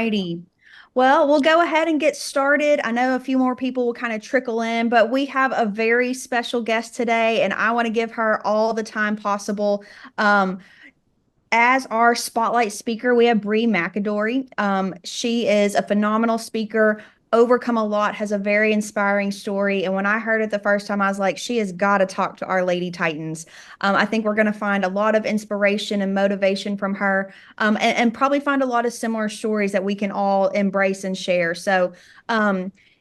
righty. Well, we'll go ahead and get started. I know a few more people will kind of trickle in, but we have a very special guest today, and I want to give her all the time possible. Um, as our spotlight speaker, we have Bree Mcadory. She is a phenomenal speaker, overcome a lot, has a very inspiring story. And when I heard it the first time, I was like, she has got to talk to our Lady Titans. I think we're going to find a lot of inspiration and motivation from her, and probably find a lot of similar stories that we can all embrace and share. So,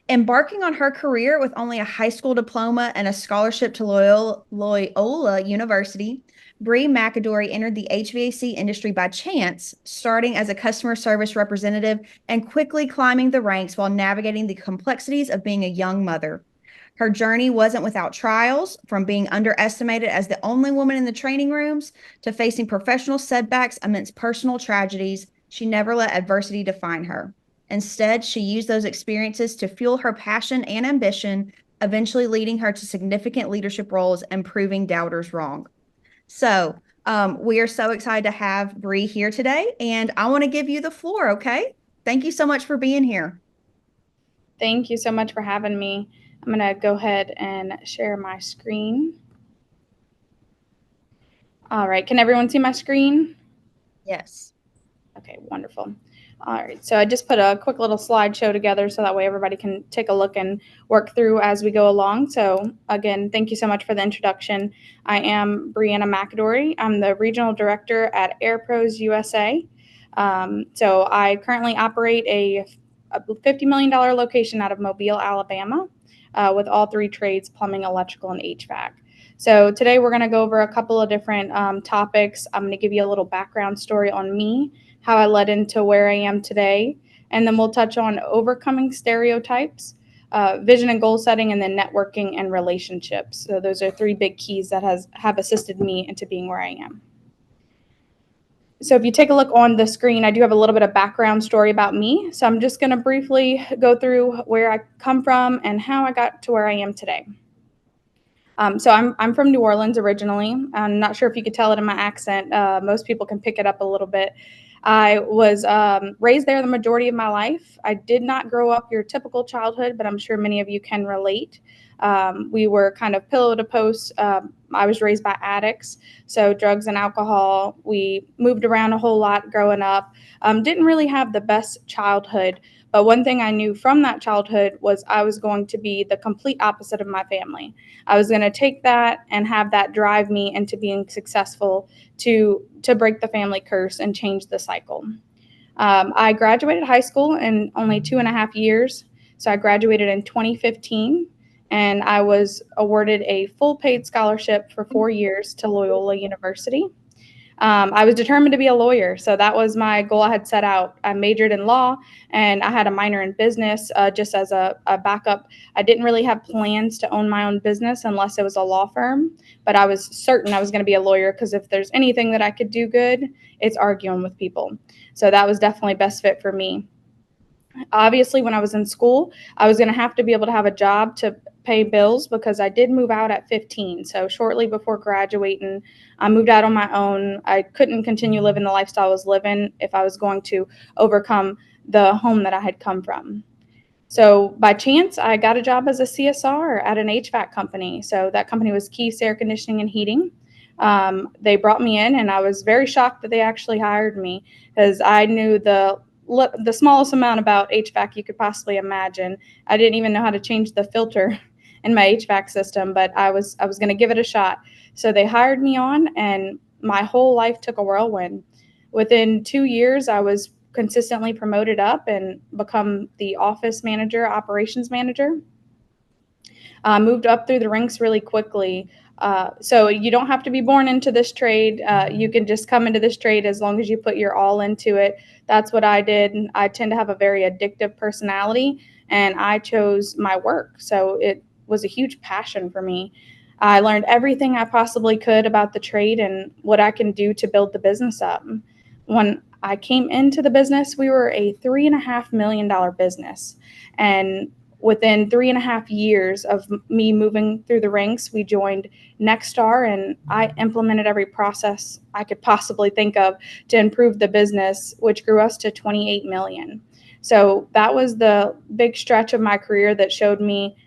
embarking on her career with only a high school diploma and a scholarship to Loyola University, Bree Mcadory entered the HVAC industry by chance, starting as a customer service representative and quickly climbing the ranks while navigating the complexities of being a young mother. Her journey wasn't without trials, from being underestimated as the only woman in the training rooms to facing professional setbacks amidst personal tragedies. She never let adversity define her. Instead, she used those experiences to fuel her passion and ambition, eventually leading her to significant leadership roles and proving doubters wrong. So, we are so excited to have Bree here today, and I want to give you the floor, okay? Thank you so much for being here. Thank you so much for having me. I'm going to go ahead and share my screen. All right, can everyone see my screen? Yes. Okay, wonderful. All right, so I just put a quick little slideshow together so that way everybody can take a look and work through as we go along. So again, thank you so much for the introduction. I am Brianna Mcadory. I'm the Regional Director at Air Pros USA. So I currently operate a $50 million location out of Mobile, Alabama, with all three trades: plumbing, electrical, and HVAC. So today we're going to go over a couple of different topics. I'm going to give you a little background story on me, how I led into where I am today, and then we'll touch on overcoming stereotypes, vision and goal setting, and then networking and relationships. So those are three big keys that have assisted me into being where I am. So if you take a look on the screen, I do have a little bit of background story about me. So I'm just going to briefly go through where I come from and how I got to where I am today. So I'm from New Orleans originally. I'm not sure if you could tell it in my accent. Most people can pick it up a little bit. I was raised there the majority of my life. I did not grow up your typical childhood, but I'm sure many of you can relate. We were kind of pillow to post. I was raised by addicts, so drugs and alcohol. We moved around a whole lot growing up. Didn't really have the best childhood. But one thing I knew from that childhood was I was going to be the complete opposite of my family. I was going to take that and have that drive me into being successful to break the family curse and change the cycle. I graduated high school in only 2.5 years. So I graduated in 2015, and I was awarded a full paid scholarship for 4 years to Loyola University. I was determined to be a lawyer, so that was my goal I had set out. I majored in law, and I had a minor in business just as a backup. I didn't really have plans to own my own business unless it was a law firm, but I was certain I was going to be a lawyer because if there's anything that I could do good, it's arguing with people. So that was definitely best fit for me. Obviously, when I was in school, I was going to have to be able to have a job to pay bills because I did move out at 15. So shortly before graduating, I moved out on my own. I couldn't continue living the lifestyle I was living if I was going to overcome the home that I had come from. So by chance, I got a job as a CSR at an HVAC company. So that company was Keith's Air Conditioning and Heating. They brought me in, and I was very shocked that they actually hired me because I knew the smallest amount about HVAC you could possibly imagine. I didn't even know how to change the filter in my HVAC system, but I was going to give it a shot. So they hired me on, and my whole life took a whirlwind. Within 2 years, I was consistently promoted up and become the office manager, operations manager. Moved up through the ranks really quickly. So you don't have to be born into this trade. You can just come into this trade as long as you put your all into it. That's what I did. I tend to have a very addictive personality, and I chose my work. So it was a huge passion for me. I learned everything I possibly could about the trade and what I can do to build the business up. When I came into the business, we were a $3.5 million business. And within 3.5 years of me moving through the ranks, we joined Nexstar, and I implemented every process I could possibly think of to improve the business, which grew us to 28 million. So that was the big stretch of my career that showed me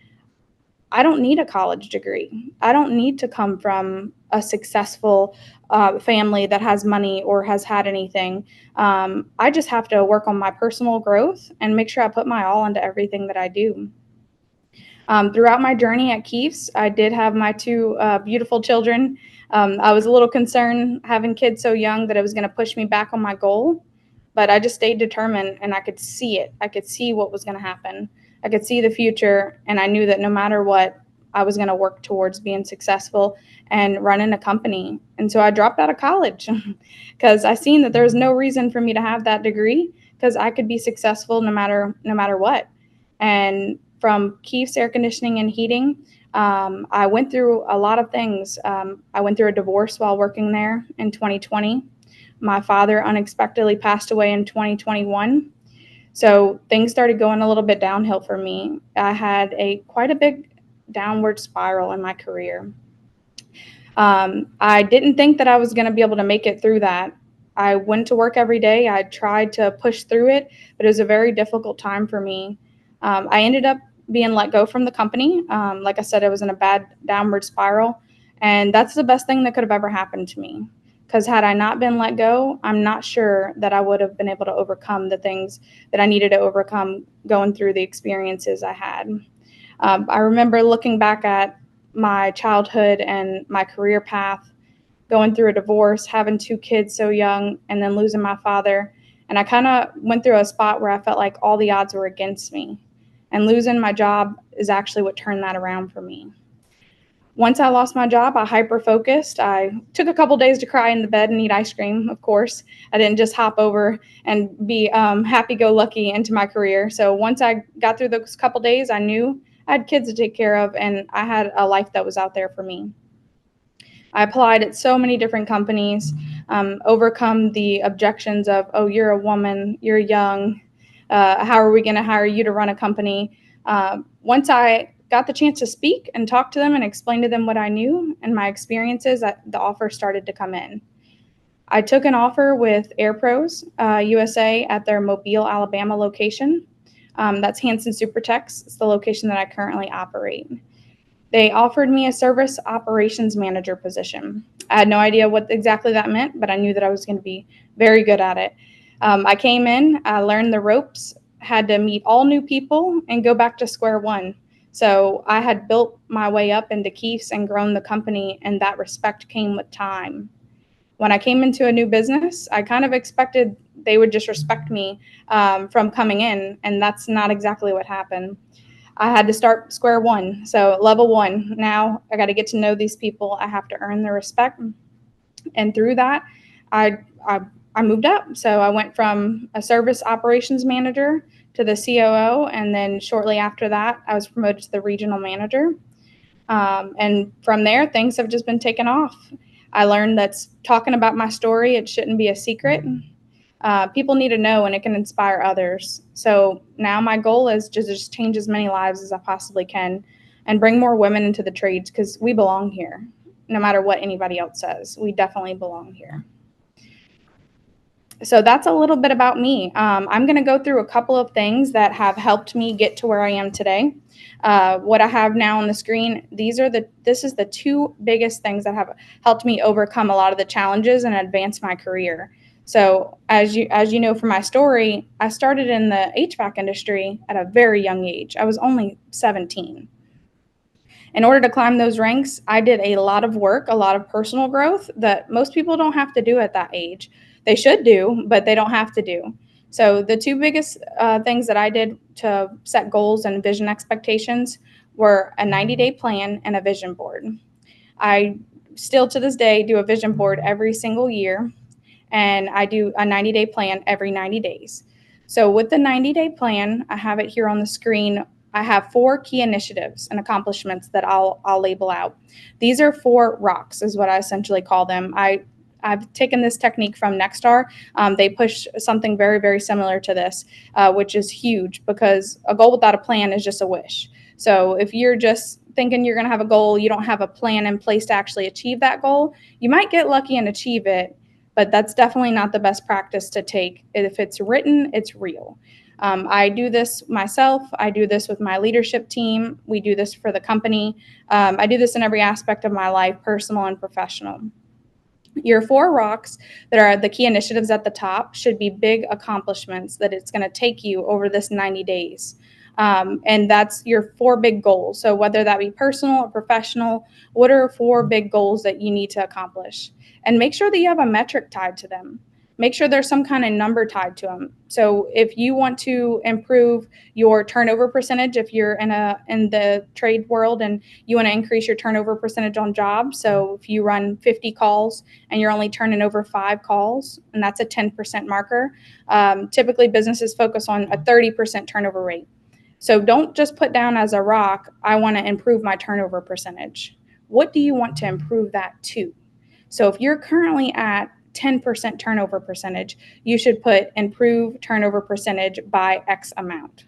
I don't need a college degree. I don't need to come from a successful family that has money or has had anything. I just have to work on my personal growth and make sure I put my all into everything that I do. Throughout my journey at Keefe's, I did have my two beautiful children. I was a little concerned having kids so young that it was going to push me back on my goal, but I just stayed determined and I could see it. I could see what was going to happen. I could see the future, and I knew that no matter what, I was going to work towards being successful and running a company. And so I dropped out of college because I seen that there was no reason for me to have that degree because I could be successful no matter what. And from Keefe's Air Conditioning and Heating, I went through a lot of things. I went through a divorce while working there in 2020. My father unexpectedly passed away in 2021. So things started going a little bit downhill for me. I had quite a big downward spiral in my career. I didn't think that I was going to be able to make it through that. I went to work every day. I tried to push through it, but it was a very difficult time for me. I ended up being let go from the company. Like I said, I was in a bad downward spiral, and that's the best thing that could have ever happened to me. Because had I not been let go, I'm not sure that I would have been able to overcome the things that I needed to overcome going through the experiences I had. I remember looking back at my childhood and my career path, going through a divorce, having two kids so young, and then losing my father. And I kind of went through a spot where I felt like all the odds were against me. And losing my job is actually what turned that around for me. Once I lost my job, I hyper focused. I took a couple days to cry in the bed and eat ice cream, of course. I didn't just hop over and be happy go lucky into my career. So once I got through those couple days, I knew I had kids to take care of and I had a life that was out there for me. I applied at so many different companies, overcome the objections of, oh, you're a woman, you're young, how are we going to hire you to run a company? Once I got the chance to speak and talk to them and explain to them what I knew and my experiences, the offer started to come in. I took an offer with Air Pros USA at their Mobile, Alabama location. That's Hansen Supertex. It's the location that I currently operate. They offered me a service operations manager position. I had no idea what exactly that meant, but I knew that I was going to be very good at it. I came in, I learned the ropes, had to meet all new people, and go back to square one. So I had built my way up into Keefe's and grown the company, and that respect came with time. When I came into a new business, I kind of expected they would just respect me from coming in, and that's not exactly what happened. I had to start square one. So level one. Now I got to get to know these people. I have to earn their respect. And through that, I, I, I moved up. So I went from a service operations manager to the COO. And then shortly after that, I was promoted to the regional manager. And from there, things have just been taken off. I learned that talking about my story, it shouldn't be a secret. People need to know and it can inspire others. So now my goal is to just change as many lives as I possibly can and bring more women into the trades because we belong here. No matter what anybody else says, we definitely belong here. So that's a little bit about me. I'm going to go through a couple of things that have helped me get to where I am today. What I have now on the screen, this is the two biggest things that have helped me overcome a lot of the challenges and advance my career. So as you know from my story, I started in the HVAC industry at a very young age. I was only 17. In order to climb those ranks, I did a lot of work, a lot of personal growth that most people don't have to do at that age. They should do, but they don't have to do. So the two biggest things that I did to set goals and vision expectations were a 90-day plan and a vision board. I still to this day do a vision board every single year, and I do a 90-day plan every 90 days. So with the 90-day plan, I have it here on the screen. I have 4 key initiatives and accomplishments that I'll label out. These are 4 rocks, is what I essentially call them. I've taken this technique from Nexstar. They push something very, very similar to this, which is huge because a goal without a plan is just a wish. So if you're just thinking you're going to have a goal, you don't have a plan in place to actually achieve that goal, you might get lucky and achieve it, but that's definitely not the best practice to take. If it's written, it's real. I do this myself. I do this with my leadership team. We do this for the company. I do this in every aspect of my life, personal and professional. Your 4 rocks that are the key initiatives at the top should be big accomplishments that it's going to take you over this 90 days. And that's your 4 big goals. So whether that be personal or professional, what are 4 big goals that you need to accomplish? And make sure that you have a metric tied to them. Make sure there's some kind of number tied to them. So if you want to improve your turnover percentage, if you're in the trade world and you want to increase your turnover percentage on jobs, so if you run 50 calls and you're only turning over 5 calls, and that's a 10% marker, typically businesses focus on a 30% turnover rate. So don't just put down as a rock, I want to improve my turnover percentage. What do you want to improve that to? So if you're currently at 10% turnover percentage, you should put improve turnover percentage by X amount.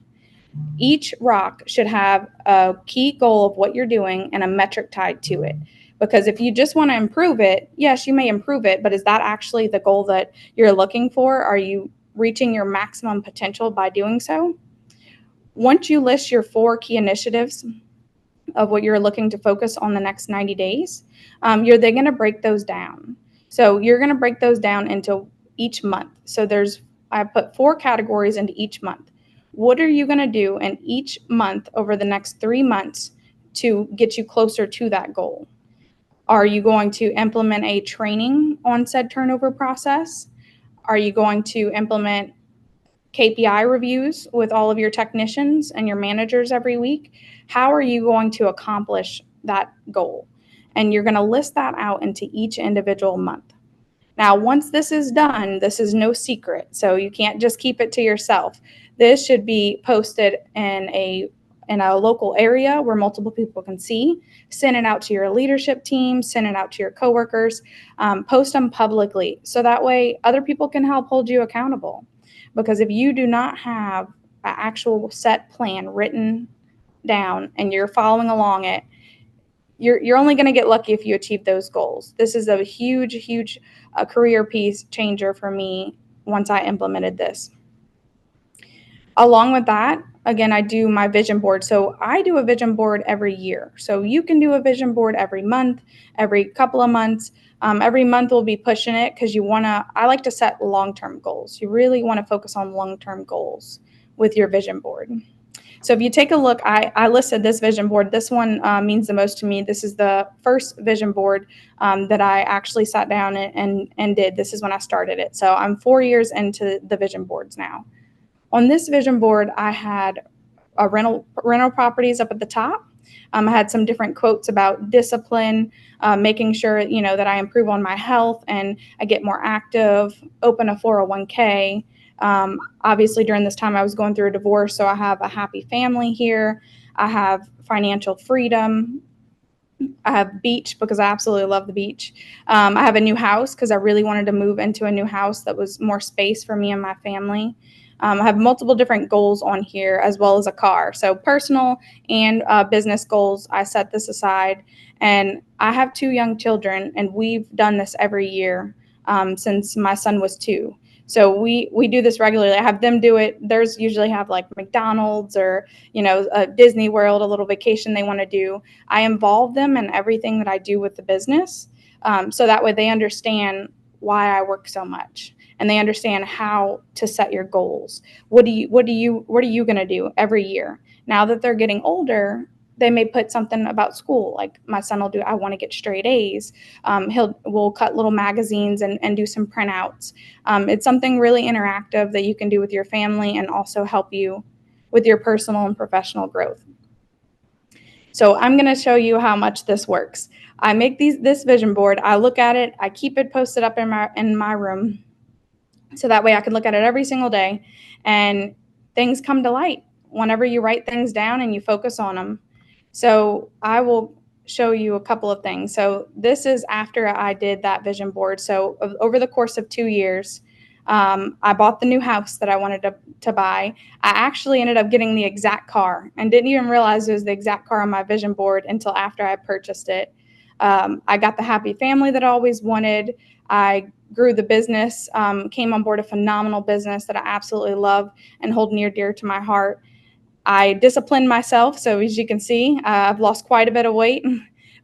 Each rock should have a key goal of what you're doing and a metric tied to it. Because if you just want to improve it, yes, you may improve it, but is that actually the goal that you're looking for? Are you reaching your maximum potential by doing so? Once you list your 4 key initiatives of what you're looking to focus on the next 90 days, you're then going to break those down. So you're going to break those down into each month. So I put 4 categories into each month. What are you going to do in each month over the next 3 months to get you closer to that goal? Are you going to implement a training on said turnover process? Are you going to implement KPI reviews with all of your technicians and your managers every week? How are you going to accomplish that goal? And you're going to list that out into each individual month. Now, once this is done, this is no secret, so you can't just keep it to yourself. This should be posted in a local area where multiple people can see. Send it out to your leadership team, send it out to your coworkers, post them publicly, so that way other people can help hold you accountable. Because if you do not have an actual set plan written down and you're following along it, you're only going to get lucky if you achieve those goals. This is a huge career piece changer for me once I implemented this. Along with that, again, I do my vision board. So I do a vision board every year. So you can do a vision board every month, every couple of months. Every month we'll be pushing it because I like to set long-term goals. You really want to focus on long-term goals with your vision board. So if you take a look, I listed this vision board. This one means the most to me. This is the first vision board that I actually sat down and did. This is when I started it. So I'm 4 years into the vision boards now. On this vision board, I had rental properties up at the top. I had some different quotes about discipline, making sure that I improve on my health and I get more active, open a 401k. Obviously, during this time, I was going through a divorce, so I have a happy family here. I have financial freedom. I have beach because I absolutely love the beach. I have a new house because I really wanted to move into a new house that was more space for me and my family. I have multiple different goals on here as well as a car. So personal and business goals, I set this aside. And I have 2 young children, and we've done this every year since my son was 2. So we do this regularly. I have them do it. Theirs usually have like McDonald's or, a Disney World, a little vacation they want to do. I involve them in everything that I do with the business. So that way they understand why I work so much and they understand how to set your goals. What are you going to do every year? Now that they're getting older, they may put something about school, like my son will do, I want to get straight A's. We'll cut little magazines and do some printouts. It's something really interactive that you can do with your family and also help you with your personal and professional growth. So I'm going to show you how much this works. I make this vision board. I look at it. I keep it posted up in my room, so that way I can look at it every single day, and things come to light whenever you write things down and you focus on them. So I will show you a couple of things. So this is after I did that vision board. So over the course of 2 years, I bought the new house that I wanted to buy. I actually ended up getting the exact car and didn't even realize it was the exact car on my vision board until after I purchased it. I got the happy family that I always wanted. I grew the business, came on board a phenomenal business that I absolutely love and hold near dear to my heart. I disciplined myself. So as you can see, I've lost quite a bit of weight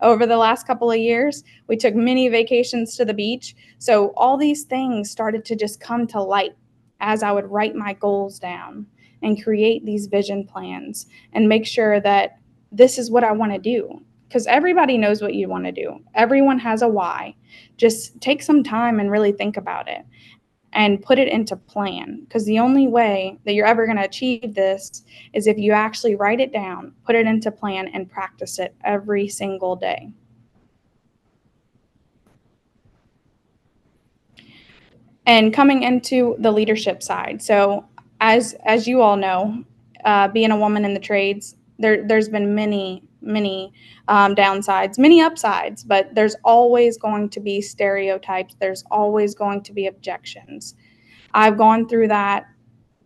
over the last couple of years. We took many vacations to the beach. So all these things started to just come to light as I would write my goals down and create these vision plans and make sure that this is what I want to do. Because everybody knows what you want to do. Everyone has a why. Just take some time and really think about it and put it into plan, because the only way that you're ever going to achieve this is if you actually write it down, put it into plan, and practice it every single day. And coming into the leadership side, so as you all know, being a woman in the trades, there's been many downsides, many upsides, but there's always going to be stereotypes. There's always going to be objections. I've gone through that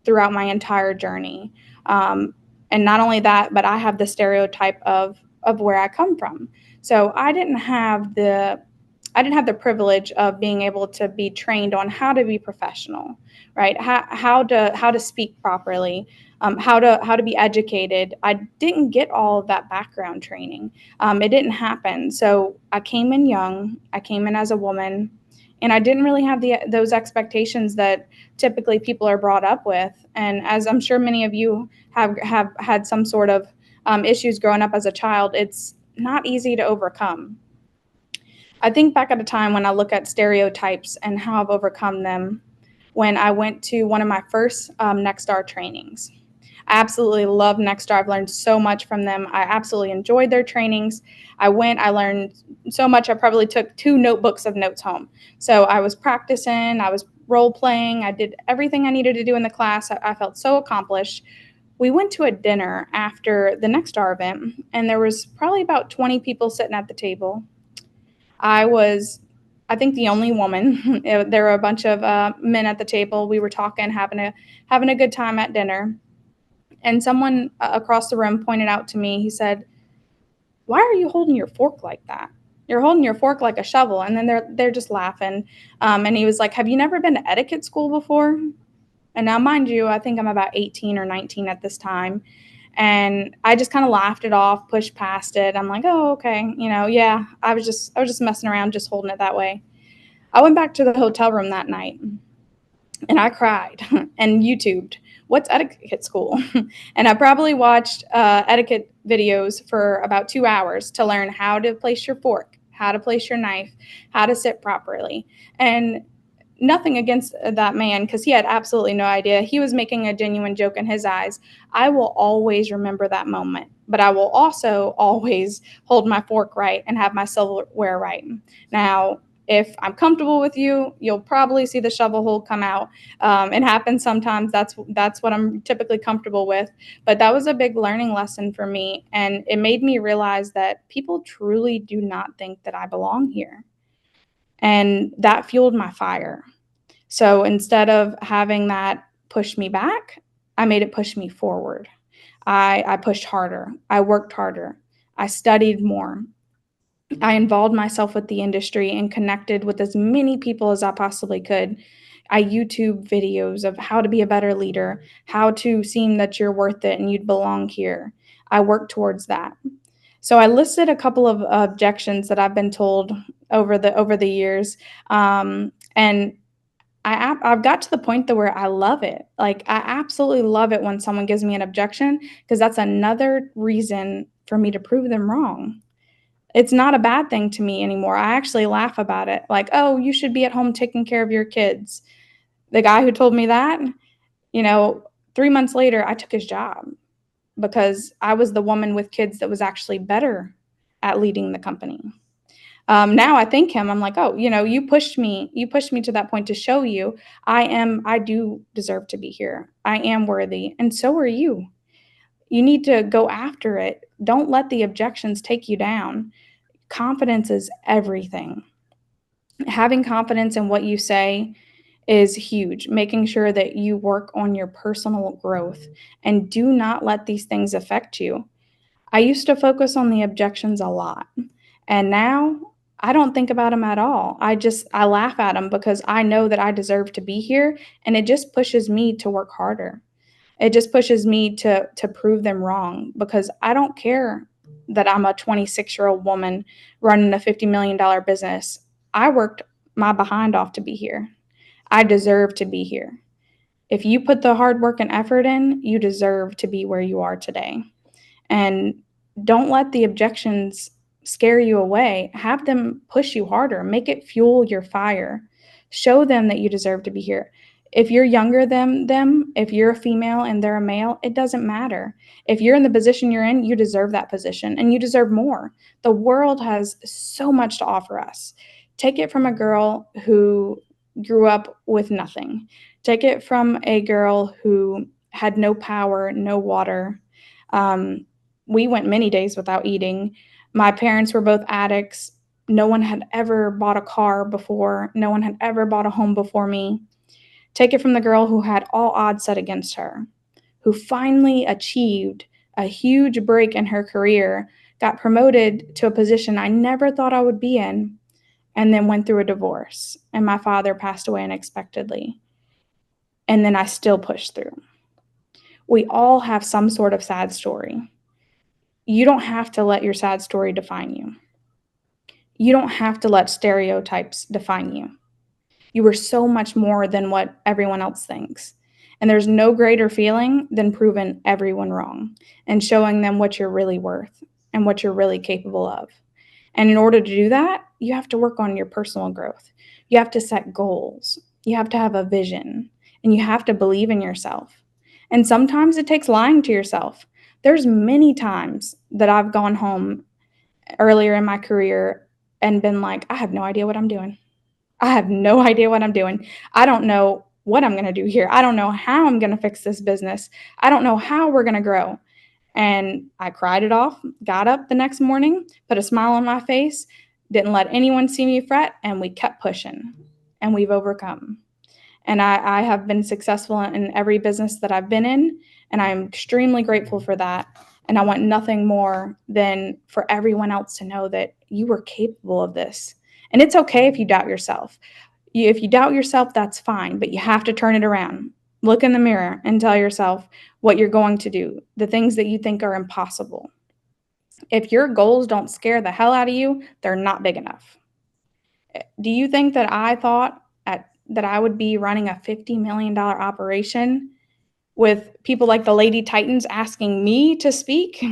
throughout my entire journey. And not only that, but I have the stereotype of where I come from. So I didn't have the privilege of being able to be trained on how to be professional, right? How to speak properly, how to be educated. I didn't get all of that background training. It didn't happen. So I came in young. I came in as a woman, and I didn't really have those expectations that typically people are brought up with. And as I'm sure many of you have had some sort of issues growing up as a child, it's not easy to overcome. I think back at a time when I look at stereotypes and how I've overcome them when I went to one of my first Nexstar trainings. I absolutely love Nexstar. I've learned so much from them. I absolutely enjoyed their trainings. I learned so much. I probably took 2 notebooks of notes home. So I was practicing, I was role playing, I did everything I needed to do in the class. I felt so accomplished. We went to a dinner after the Nexstar event, and there was probably about 20 people sitting at the table. I was, I think, the only woman. There were a bunch of men at the table. We were talking, having a good time at dinner. And someone across the room pointed out to me. He said, "Why are you holding your fork like that? You're holding your fork like a shovel." And then they're just laughing. And he was like, "Have you never been to etiquette school before?" And now, mind you, I think I'm about 18 or 19 at this time. And I just kind of laughed it off, pushed past it. I'm like, "Oh, okay, yeah." I was just messing around, just holding it that way. I went back to the hotel room that night and I cried and YouTubed what's etiquette school, and I probably watched etiquette videos for about 2 hours to learn how to place your fork, how to place your knife, how to sit properly. And nothing against that man, because he had absolutely no idea. He was making a genuine joke in his eyes. I will always remember that moment, but I will also always hold my fork right and have my silverware right. Now, if I'm comfortable with you, you'll probably see the shovel hole come out. It happens sometimes. That's what I'm typically comfortable with. But that was a big learning lesson for me, and it made me realize that people truly do not think that I belong here, and that fueled my fire. So instead of having that push me back, I made it push me forward. I pushed harder. I worked harder. I studied more. I involved myself with the industry and connected with as many people as I possibly could. I YouTube videos of how to be a better leader, how to seem that you're worth it and you'd belong here. I worked towards that. So I listed a couple of objections that I've been told over the years, and I've got to the point that where I love it. Like, I absolutely love it when someone gives me an objection, because that's another reason for me to prove them wrong. It's not a bad thing to me anymore. I actually laugh about it. Like, "Oh, you should be at home taking care of your kids." The guy who told me that, you know, 3 months later, I took his job because I was the woman with kids that was actually better at leading the company. Now I thank him. I'm like, "Oh, you pushed me to that point to show you I do deserve to be here. I am worthy, and so are you. You need to go after it. Don't let the objections take you down." Confidence is everything. Having confidence in what you say is huge. Making sure that you work on your personal growth and do not let these things affect you. I used to focus on the objections a lot. And now I don't think about them at all. I laugh at them because I know that I deserve to be here, and it just pushes me to work harder. It just pushes me to prove them wrong because I don't care that I'm a 26-year-old woman running a $50 million business. I worked my behind off to be here. I deserve to be here. If you put the hard work and effort in, you deserve to be where you are today. And don't let the objections scare you away. Have them push you harder. Make it fuel your fire. Show them that you deserve to be here. If you're younger than them, if you're a female and they're a male, it doesn't matter. If you're in the position you're in, you deserve that position and you deserve more. The world has so much to offer us. Take it from a girl who grew up with nothing. Take it from a girl who had no power, no water. Um, we went many days without eating. My parents were both addicts. No one had ever bought a car before. No one had ever bought a home before me. Take it from the girl who had all odds set against her, who finally achieved a huge break in her career, got promoted to a position I never thought I would be in, and then went through a divorce. And my father passed away unexpectedly. And then I still pushed through. We all have some sort of sad story. You don't have to let your sad story define you. You don't have to let stereotypes define you. You are so much more than what everyone else thinks. And there's no greater feeling than proving everyone wrong and showing them what you're really worth and what you're really capable of. And in order to do that, you have to work on your personal growth. You have to set goals. You have to have a vision and you have to believe in yourself. And sometimes it takes lying to yourself. There's many times that I've gone home earlier in my career and been like, I have no idea what I'm doing. I have no idea what I'm doing. I don't know what I'm going to do here. I don't know how I'm going to fix this business. I don't know how we're going to grow. And I cried it off, got up the next morning, put a smile on my face, didn't let anyone see me fret, and we kept pushing. And we've overcome. And I have been successful in every business that I've been in, and I'm extremely grateful for that. And I want nothing more than for everyone else to know that you are capable of this. And it's okay if you doubt yourself. If you doubt yourself, that's fine, but you have to turn it around. Look in the mirror and tell yourself what you're going to do, the things that you think are impossible. If your goals don't scare the hell out of you, they're not big enough. Do you think that I thought that I would be running a $50 million operation with people like the LadyTitans asking me to speak?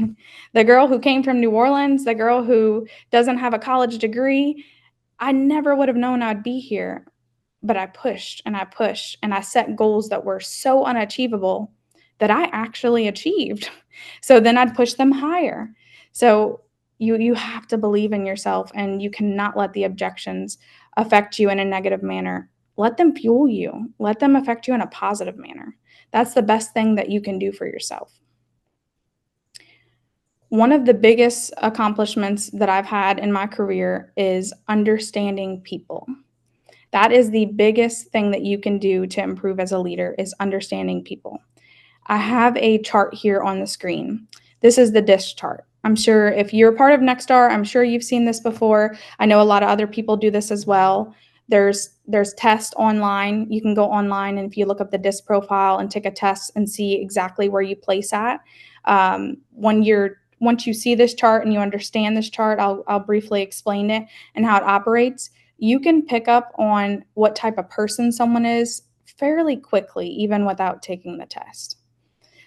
The girl who came from New Orleans, the girl who doesn't have a college degree, I never would have known I'd be here. But I pushed and I pushed and I set goals that were so unachievable that I actually achieved. So then I'd push them higher. So you have to believe in yourself and you cannot let the objections affect you in a negative manner. Let them fuel you. Let them affect you in a positive manner. That's the best thing that you can do for yourself. One of the biggest accomplishments that I've had in my career is understanding people. That is the biggest thing that you can do to improve as a leader is understanding people. I have a chart here on the screen. This is the DISC chart. I'm sure if you're part of Nexstar, I'm sure you've seen this before. I know a lot of other people do this as well. There's tests online. You can go online and if you look up the DISC profile and take a test and see exactly where you place at. Once you see this chart and you understand this chart, I'll briefly explain it and how it operates. You can pick up on what type of person someone is fairly quickly, even without taking the test.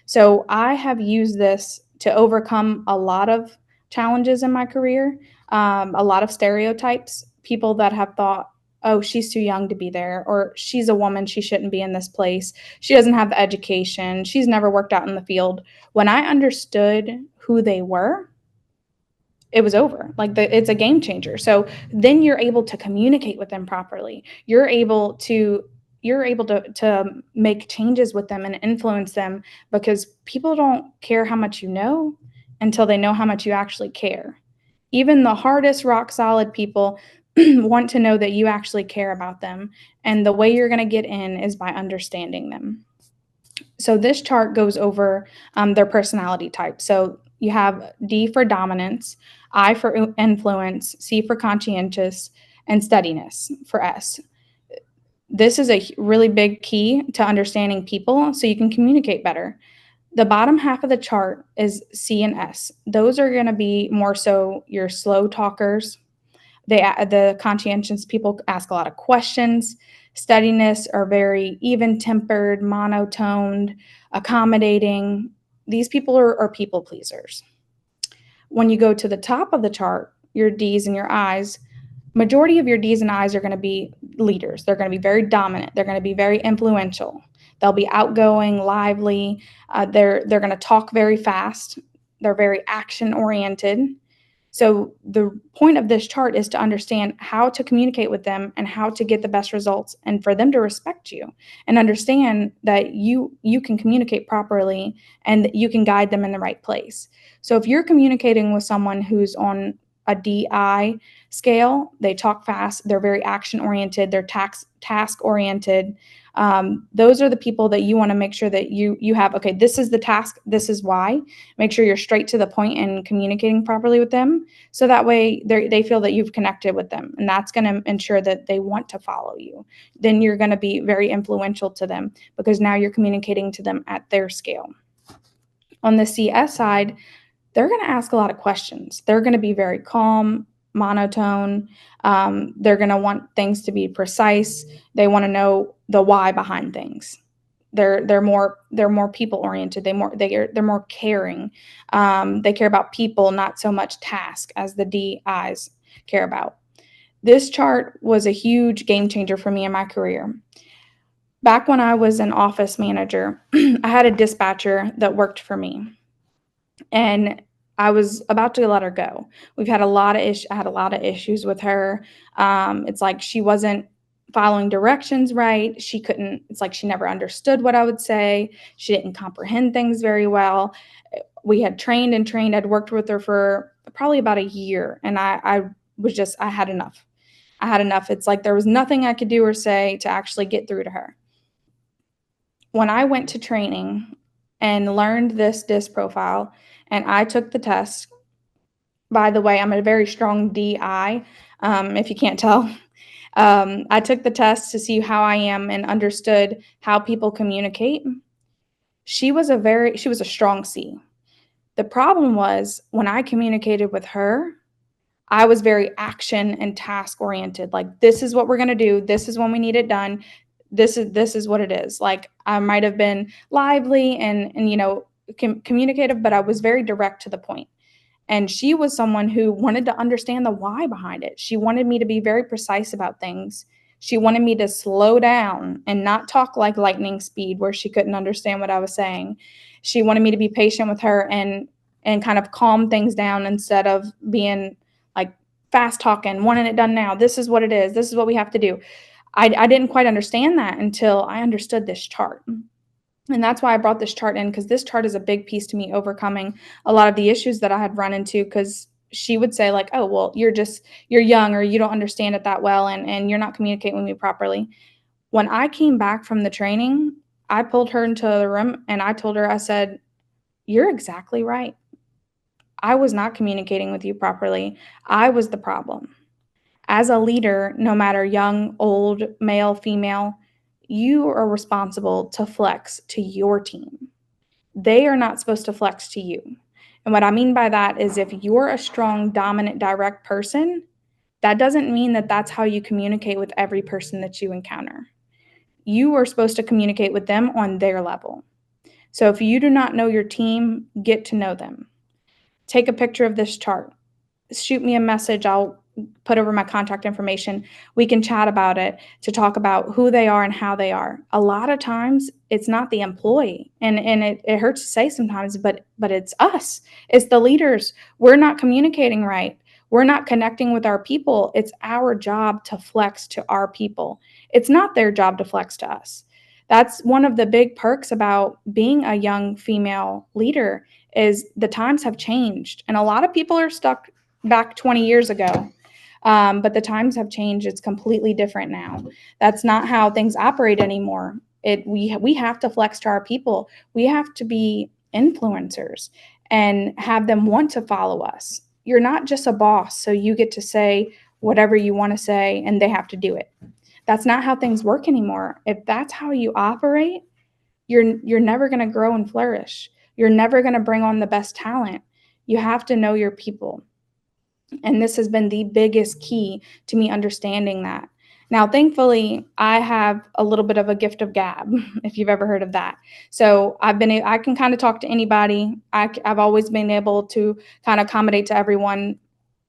So I have used this to overcome a lot of challenges in my career, a lot of stereotypes, people that have thought, oh, she's too young to be there, or she's a woman, she shouldn't be in this place. She doesn't have the education. She's never worked out in the field. When I understood who they were, it was over. It's a game changer. So then you're able to communicate with them properly. You're able to make changes with them and influence them because people don't care how much you know until they know how much you actually care. Even the hardest rock solid people want to know that you actually care about them. And the way you're going to get in is by understanding them. So this chart goes over their personality type. So You have D for dominance, I for influence, C for conscientious, and steadiness for S. This is a really big key to understanding people so you can communicate better. The bottom half of the chart is C and S. Those are going to be more so your slow talkers. The conscientious people ask a lot of questions. Steadiness are very even tempered, monotoned, accommodating. These people are people pleasers. When you go to the top of the chart, your D's and your I's, majority of your D's and I's are going to be leaders. They're going to be very dominant. They're going to be very influential. They'll be outgoing, lively. They're going to talk very fast. They're very action oriented. So the point of this chart is to understand how to communicate with them and how to get the best results, and for them to respect you and understand that you can communicate properly and that you can guide them in the right place. So if you're communicating with someone who's on a DI scale, they talk fast, they're very action oriented, they're task oriented. Those are the people that you want to make sure that you have. Okay, this is the task, this is why. Make sure you're straight to the point and communicating properly with them, so that way they feel that you've connected with them, and that's going to ensure that they want to follow you. Then you're going to be very influential to them because now you're communicating to them at their scale. On the CS side, they're going to ask a lot of questions. They're going to be very calm, monotone. They're going to want things to be precise. They want to know the why behind things. They're more people oriented. They're more caring. They care about people, not so much task as the DIs care about. This chart was a huge game changer for me in my career. Back when I was an office manager, I had a dispatcher that worked for me, and I was about to let her go. We've had a lot of I had a lot of issues with her. It's like she wasn't following directions right. She couldn't. It's like she never understood what I would say. She didn't comprehend things very well. We had trained and trained. I'd worked with her for probably about a year, and I had enough. I had enough. It's like there was nothing I could do or say to actually get through to her. When I went to training and learned this DISC profile, and I took the test. By the way, I'm a very strong DI, if you can't tell. I took the test to see how I am and understood how people communicate. She was a strong C. The problem was when I communicated with her, I was very action and task oriented. Like, this is what we're going to do. This is when we need it done. This is what it is. Like, I might have been lively and communicative, but I was very direct to the point. And she was someone who wanted to understand the why behind it. She wanted me to be very precise about things. She wanted me to slow down and not talk like lightning speed where she couldn't understand what I was saying. She wanted me to be patient with her and kind of calm things down instead of being like fast talking, wanting it done now. This is what it is. This is what we have to do. I didn't quite understand that until I understood this chart. And that's why I brought this chart in, because this chart is a big piece to me overcoming a lot of the issues that I had run into, because she would say like, oh, well, you're young, or you don't understand it that well, and you're not communicating with me properly. When I came back from the training, I pulled her into the room and I told her, I said, you're exactly right. I was not communicating with you properly. I was the problem. As a leader, no matter young, old, male, female, you are responsible to flex to your team. They are not supposed to flex to you. And what I mean by that is, if you're a strong, dominant, direct person, that doesn't mean that that's how you communicate with every person that you encounter. You are supposed to communicate with them on their level. So if you do not know your team, get to know them. Take a picture of this chart. Shoot me a message. I'll put over my contact information. We can chat about it to talk about who they are and how they are. A lot of times it's not the employee, and it hurts to say sometimes, but it's us. It's the leaders. We're not communicating right. We're not connecting with our people. It's our job to flex to our people. It's not their job to flex to us. That's one of the big perks about being a young female leader, is the times have changed, and a lot of people are stuck back 20 years ago. But the times have changed. It's completely different now. That's not how things operate anymore. We have to flex to our people. We have to be influencers. and have them want to follow us. You're not just a boss, so you get to say whatever you want to say and they have to do it. That's not how things work anymore. If that's how you operate, you're never going to grow and flourish. You're never going to bring on the best talent. You have to know your people. And this has been the biggest key to me understanding that. Now, thankfully, I have a little bit of a gift of gab, if you've ever heard of that. So I can kind of talk to anybody. I've always been able to kind of accommodate to everyone,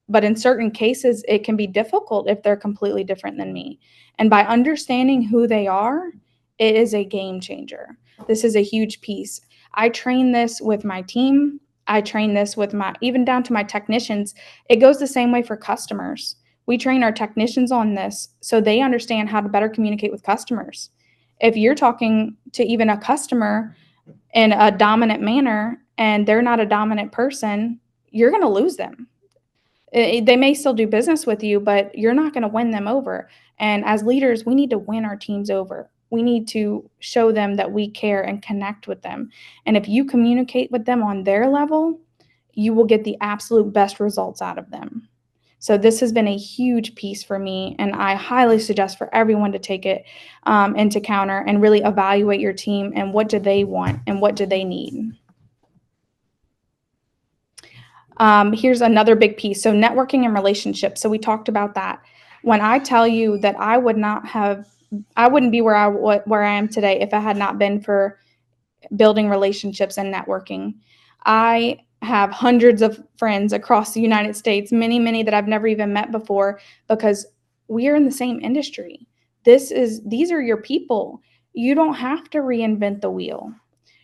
but in certain cases, it can be difficult if they're completely different than me. And by understanding who they are, it is a game changer. This is a huge piece. I train this with my team. I train this with my, even down to my technicians. It goes the same way for customers. We train our technicians on this so they understand how to better communicate with customers. If you're talking to even a customer in a dominant manner and they're not a dominant person, you're going to lose them. They may still do business with you, but you're not going to win them over. And as leaders, we need to win our teams over. We need to show them that we care and connect with them. And if you communicate with them on their level, you will get the absolute best results out of them. So this has been a huge piece for me, and I highly suggest for everyone to take it into counter and really evaluate your team and what do they want and what do they need. Here's another big piece. So networking and relationships. So we talked about that. When I tell you that I wouldn't be where I am today if it had not been for building relationships and networking. I have hundreds of friends across the United States, many that I've never even met before, because we are in the same industry. These are your people. You don't have to reinvent the wheel.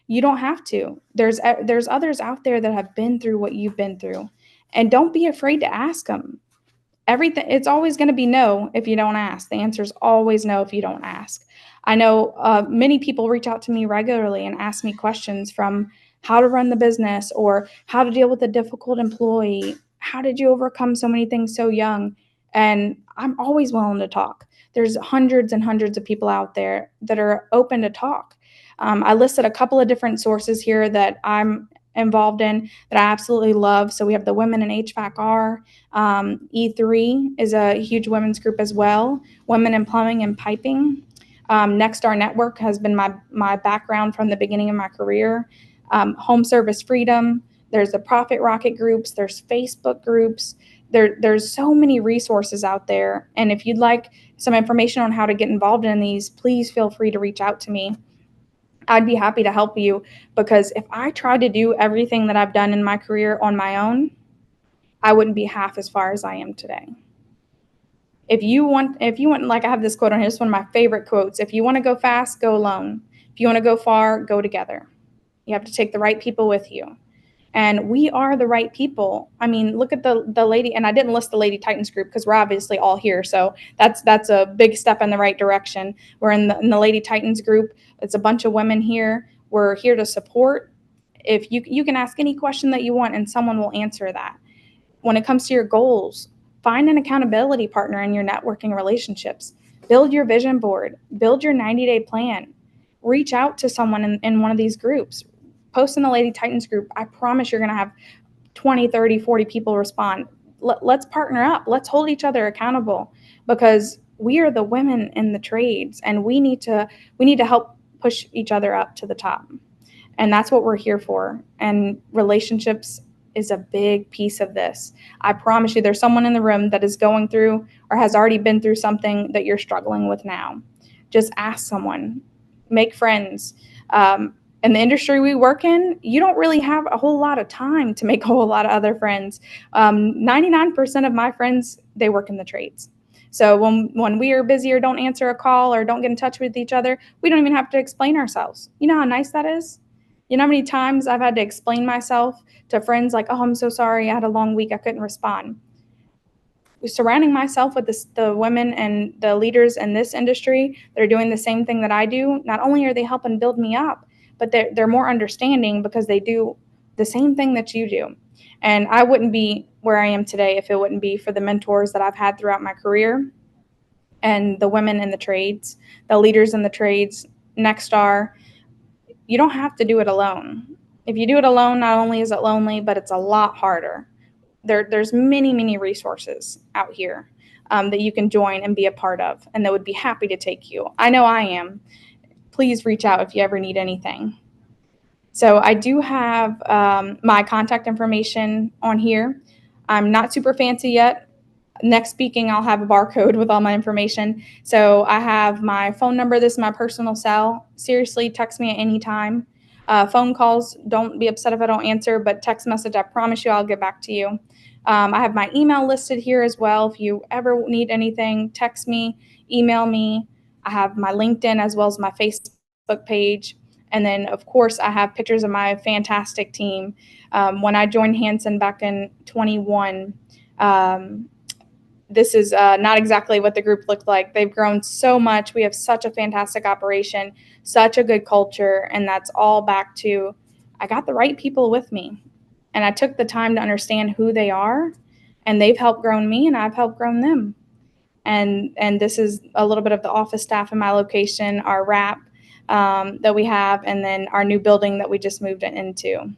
You don't have to. There's others out there that have been through what you've been through. And don't be afraid to ask them. Everything, it's always going to be no if you don't ask. The answer is always no if you don't ask. I know many people reach out to me regularly and ask me questions from how to run the business or how to deal with a difficult employee. How did you overcome so many things so young? And I'm always willing to talk. There's hundreds and hundreds of people out there that are open to talk. I listed a couple of different sources here that I'm involved in that I absolutely love. So we have the Women in HVAC-R. E3 is a huge women's group as well. Women in Plumbing and Piping. Nexstar Network has been my background from the beginning of my career. Home Service Freedom. There's the Profit Rocket groups. There's Facebook groups. There's so many resources out there. And if you'd like some information on how to get involved in these, please feel free to reach out to me. I'd be happy to help you, because if I tried to do everything that I've done in my career on my own, I wouldn't be half as far as I am today. If you want, like I have this quote on here, it's one of my favorite quotes. If you want to go fast, go alone. If you want to go far, go together. You have to take the right people with you. And we are the right people. I mean, look at the lady, and I didn't list the LadyTitans group because we're obviously all here. So that's a big step in the right direction. We're in the LadyTitans group. It's a bunch of women here. We're here to support. If you can ask any question that you want and someone will answer that. When it comes to your goals, find an accountability partner in your networking relationships. Build your vision board. Build your 90-day plan. Reach out to someone in one of these groups. Post in the LadyTitans group. I promise you're going to have 20, 30, 40 people respond. Let's partner up. Let's hold each other accountable, because we are the women in the trades, and we need to help push each other up to the top. And that's what we're here for. And relationships is a big piece of this. I promise you, there's someone in the room that is going through or has already been through something that you're struggling with now. Just ask someone, make friends. In the industry we work in, you don't really have a whole lot of time to make a whole lot of other friends. 99% of my friends, they work in the trades. So when we are busy or don't answer a call or don't get in touch with each other, we don't even have to explain ourselves. You know how nice that is? You know how many times I've had to explain myself to friends like, oh, I'm so sorry, I had a long week, I couldn't respond. Surrounding myself with the women and the leaders in this industry that are doing the same thing that I do, not only are they helping build me up, but they're more understanding because they do the same thing that you do. And I wouldn't be where I am today if it wouldn't be for the mentors that I've had throughout my career and the women in the trades, the leaders in the trades, Nexstar. You don't have to do it alone. If you do it alone, not only is it lonely, but it's a lot harder. There's many resources out here that you can join and be a part of, and that would be happy to take you. I know I am. Please reach out if you ever need anything. So I do have my contact information on here. I'm not super fancy yet. Next speaking, I'll have a barcode with all my information. So I have my phone number. This is my personal cell. Seriously, text me at any time. Phone calls, don't be upset if I don't answer, but text message, I promise you I'll get back to you. I have my email listed here as well. If you ever need anything, text me, email me. I have my LinkedIn as well as my Facebook page. And then, of course, I have pictures of my fantastic team. When I joined Hansen back in 21, this is not exactly what the group looked like. They've grown so much. We have such a fantastic operation, such a good culture, and that's all back to I got the right people with me, and I took the time to understand who they are, and they've helped grow me, and I've helped grow them. And this is a little bit of the office staff in my location, our wrap that we have, and then our new building that we just moved into.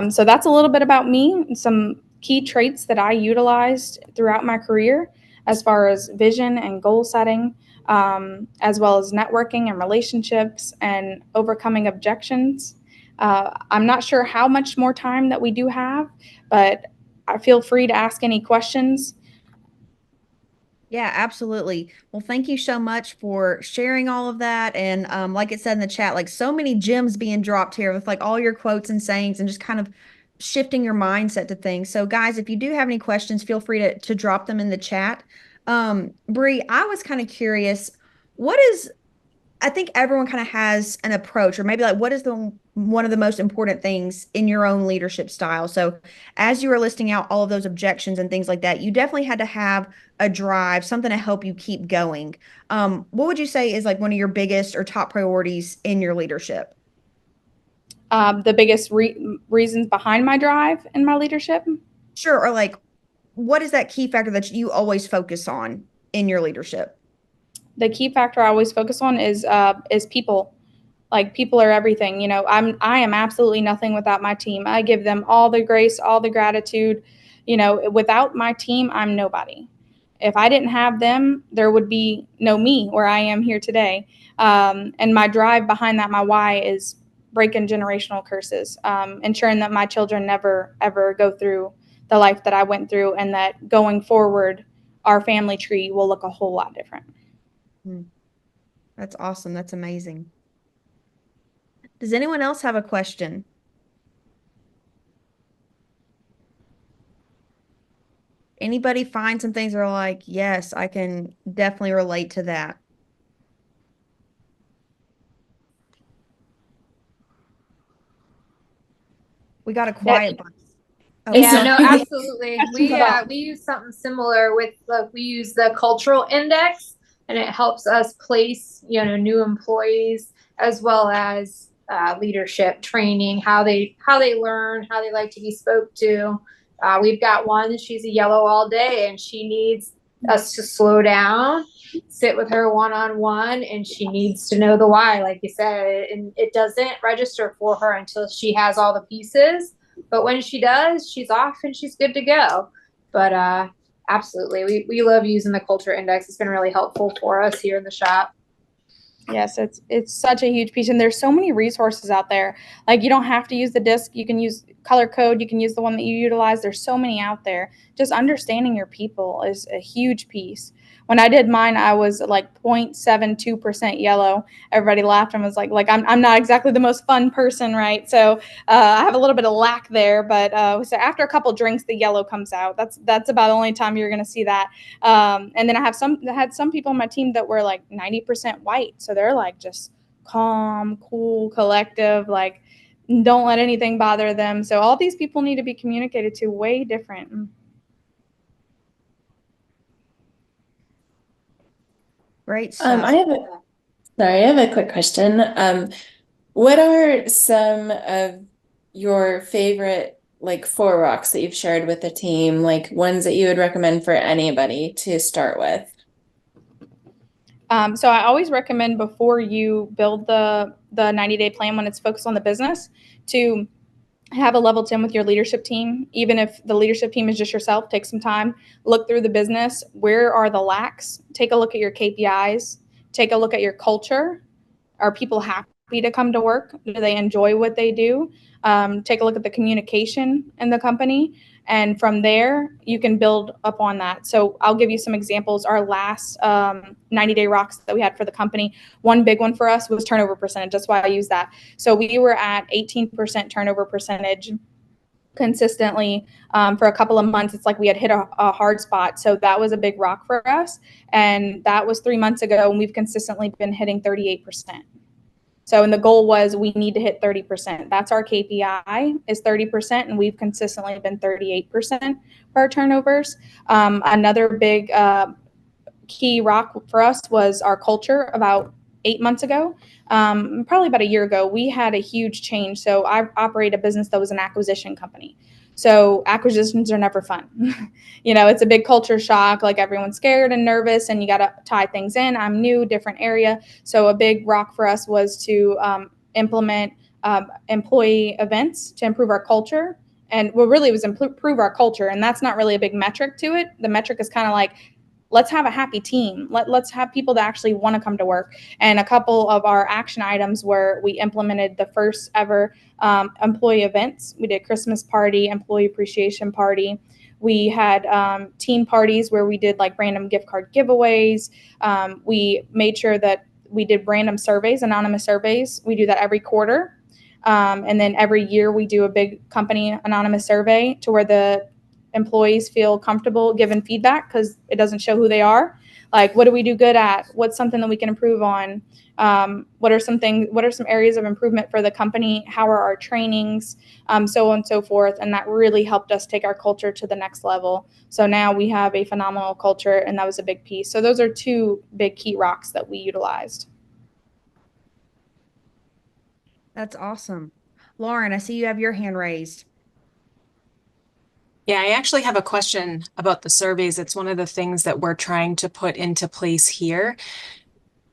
So that's a little bit about me, some key traits that I utilized throughout my career as far as vision and goal setting, as well as networking and relationships and overcoming objections. I'm not sure how much more time that we do have, but I feel free to ask any questions. Yeah, absolutely. Well, thank you so much for sharing all of that. And like it said in the chat, like so many gems being dropped here with like all your quotes and sayings and just kind of shifting your mindset to things. So, guys, if you do have any questions, feel free to drop them in the chat. Bree, I was kind of curious, what is I think everyone kind of has an approach, or maybe like what is the one of the most important things in your own leadership style? So, as you were listing out all of those objections and things like that, you definitely had to have a drive, something to help you keep going. What would you say is like one of your biggest or top priorities in your leadership? The biggest reasons behind my drive in my leadership. Sure, or like what is that key factor that you always focus on in your leadership? The key factor I always focus on is people. Like, people are everything. I am absolutely nothing without my team. I give them all the grace, all the gratitude. Without my team, I'm nobody. If I didn't have them, there would be no me where I am here today. And my drive behind that, my why, is breaking generational curses, ensuring that my children never ever go through the life that I went through, and that going forward, our family tree will look a whole lot different. Hmm, that's awesome. That's amazing. Does anyone else have a question? Anybody find some things that are like, yes, I can definitely relate to that. We got a That, quiet bunch. Oh, Yeah, sorry. no, absolutely. questions about We use something similar with we use the cultural index, and it helps us place new employees as well as leadership training, how they learn, how they like to be spoke to. We've got one, she's a yellow all day, and she needs us to slow down, sit with her one on one, and she needs to know the why, like you said, and it doesn't register for her until she has all the pieces. But when she does, she's off and she's good to go. But absolutely, we love using the culture index. It's been really helpful for us here in the shop. Yes, it's such a huge piece, and there's so many resources out there. Like, you don't have to use the disc. You can use color code. You can use the one that you utilize. There's so many out there. Just understanding your people is a huge piece. When I did mine, I was like 0.72% yellow. Everybody laughed and was like I'm not exactly the most fun person, right? So I have a little bit of lack there. But so after a couple drinks, the yellow comes out. That's about the only time you're going to see that. And then I had some people on my team that were like 90% white. So they're like just calm, cool, collective, like don't let anything bother them. So all these people need to be communicated to way different. Great stuff. I have a quick question. What are some of your favorite like four rocks that you've shared with the team, like ones that you would recommend for anybody to start with? So I always recommend before you build the 90-day plan, when it's focused on the business, to have a level 10 with your leadership team. Even if the leadership team is just yourself, take some time, look through the business. Where are the lacks? Take a look at your KPIs. Take a look at your culture. Are people happy to come to work? Do they enjoy what they do? Take a look at the communication in the company. And from there, you can build upon that. So I'll give you some examples. Our last 90-day rocks that we had for the company, one big one for us was turnover percentage. That's why I use that. So we were at 18% turnover percentage consistently for a couple of months. It's like we had hit a hard spot. So that was a big rock for us. And that was 3 months ago. And we've consistently been hitting 38%. So, and the goal was we need to hit 30%. That's our KPI is 30%. And we've consistently been 38% for our turnovers. Another big key rock for us was our culture. About 8 months ago, probably about a year ago, we had a huge change. So I operate a business that was an acquisition company. So acquisitions are never fun. It's a big culture shock. Like everyone's scared and nervous and you got to tie things in. I'm new, different area. So a big rock for us was to implement employee events to improve our culture. And what really was improve our culture. And that's not really a big metric to it. The metric is kind of like, let's have a happy team. Let's have people that actually want to come to work. And a couple of our action items were we implemented the first ever employee events. We did Christmas party, employee appreciation party. We had team parties where we did like random gift card giveaways. We made sure that we did random surveys, anonymous surveys. We do that every quarter. And then every year we do a big company anonymous survey to where the employees feel comfortable giving feedback because it doesn't show who they are. Like, what do we do good at? What's something that we can improve on? What are some areas of improvement for the company? How are our trainings? So on and so forth. And that really helped us take our culture to the next level. So now we have a phenomenal culture, and that was a big piece. So those are two big key rocks that we utilized. That's awesome. Lauren, I see you have your hand raised. Yeah, I actually have a question about the surveys. It's one of the things that we're trying to put into place here.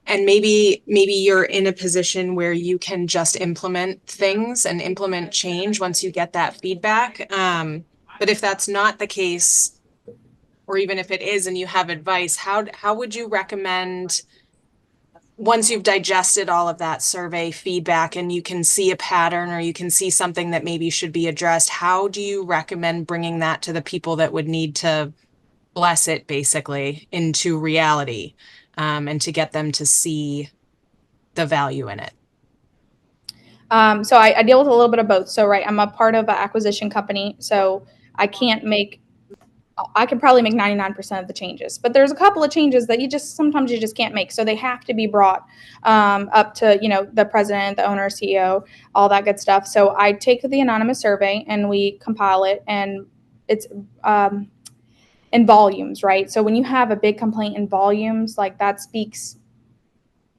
And maybe you're in a position where you can just implement things and implement change once you get that feedback. But if that's not the case, or even if it is and you have advice, how would you recommend, once you've digested all of that survey feedback and you can see a pattern or you can see something that maybe should be addressed, how do you recommend bringing that to the people that would need to bless it basically into reality, and to get them to see the value in it? So I deal with a little bit of both. So, right, I'm a part of an acquisition company. So I can probably make 99% of the changes, but there's a couple of changes that sometimes you just can't make. So they have to be brought up to, the president, the owner, CEO, all that good stuff. So I take the anonymous survey and we compile it, and it's in volumes, right? So when you have a big complaint in volumes, like that speaks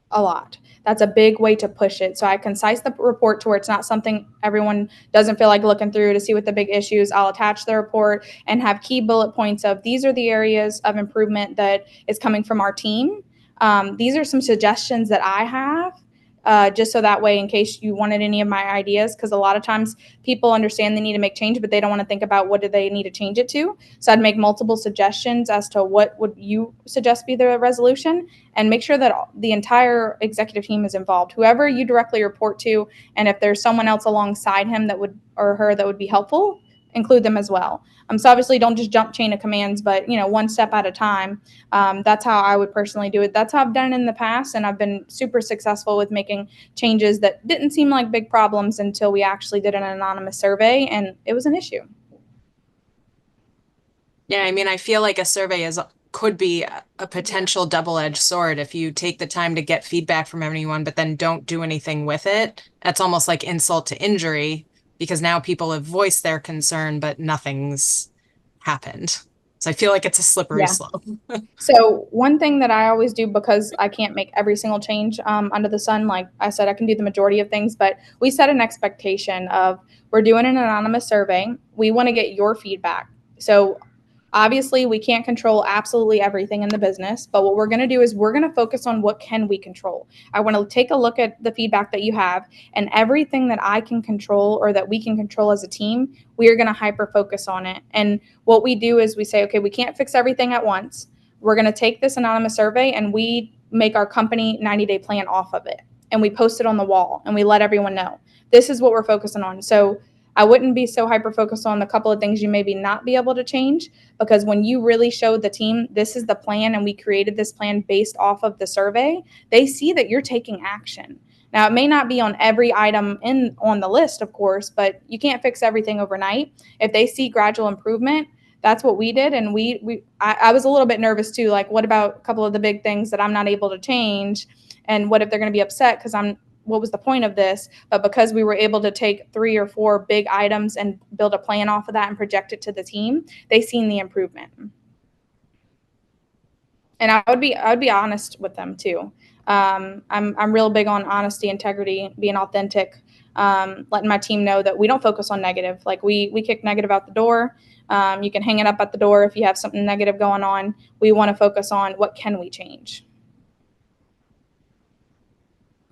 a lot. That's a big way to push it. So I concise the report to where it's not something everyone doesn't feel like looking through to see what the big issues. I'll attach the report and have key bullet points of these are the areas of improvement that is coming from our team. These are some suggestions that I have. Just so that way, in case you wanted any of my ideas, because a lot of times people understand they need to make change, but they don't want to think about what do they need to change it to. So I'd make multiple suggestions as to what would you suggest be the resolution, and make sure that the entire executive team is involved, whoever you directly report to. And if there's someone else alongside him that would, or her, that would be helpful, include them as well. So obviously don't just jump chain of commands, but one step at a time. That's how I would personally do it. That's how I've done it in the past, and I've been super successful with making changes that didn't seem like big problems until we actually did an anonymous survey, and it was an issue. Yeah, I mean, I feel like a survey could be a potential double-edged sword. If you take the time to get feedback from everyone, but then don't do anything with it, that's almost like insult to injury, because now people have voiced their concern, but nothing's happened. So I feel like it's a slippery slope. So one thing that I always do, because I can't make every single change under the sun, like I said, I can do the majority of things, but we set an expectation of, we're doing an anonymous survey. We want to get your feedback. So Obviously, we can't control absolutely everything in the business, but what we're going to do is we're going to focus on what can we control. I want to take a look at the feedback that you have, and everything that I can control or that we can control as a team, we are going to hyper focus on it. And what we do is we say, okay, we can't fix everything at once. We're going to take this anonymous survey and we make our company 90-day plan off of it. And we post it on the wall and we let everyone know this is what we're focusing on. So I wouldn't be so hyper focused on the couple of things you maybe not be able to change, because when you really show the team this is the plan and we created this plan based off of the survey, they see that you're taking action. Now, it may not be on every item on the list, of course, but you can't fix everything overnight. If they see gradual improvement, that's what we did. And I was a little bit nervous too. Like, what about a couple of the big things that I'm not able to change? And what if they're going to be upset because what was the point of this? But because we were able to take 3 or 4 big items and build a plan off of that and project it to the team, they seen the improvement. And I would be honest with them too. I'm real big on honesty, integrity, being authentic, letting my team know that we don't focus on negative. Like we kick negative out the door. You can hang it up at the door if you have something negative going on. We want to focus on what can we change.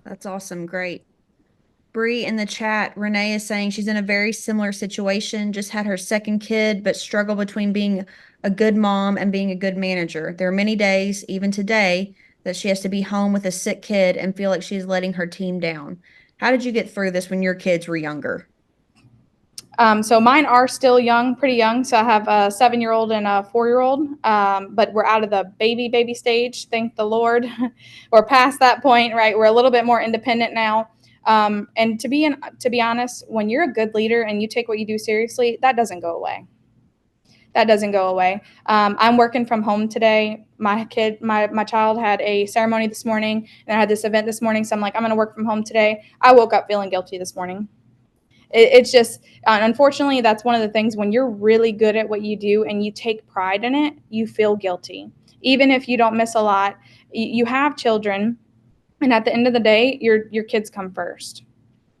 That's awesome. Great. Bree in the chat, Renee is saying she's in a very similar situation, just had her second kid, but struggle between being a good mom and being a good manager. There are many days, even today, that she has to be home with a sick kid and feel like she's letting her team down. How did you get through this when your kids were younger? So mine are still young, pretty young. So I have a 7-year-old and a 4-year-old, but we're out of the baby stage. Thank the Lord. We're past that point, right? We're a little bit more independent now. And to be honest, when you're a good leader and you take what you do seriously, that doesn't go away. That doesn't go away. I'm working from home today. My child had a ceremony this morning, and I had this event this morning. So I'm like, I'm going to work from home today. I woke up feeling guilty this morning. It's just, unfortunately, that's one of the things when you're really good at what you do and you take pride in it, you feel guilty. Even if you don't miss a lot, you have children, and at the end of the day, your kids come first,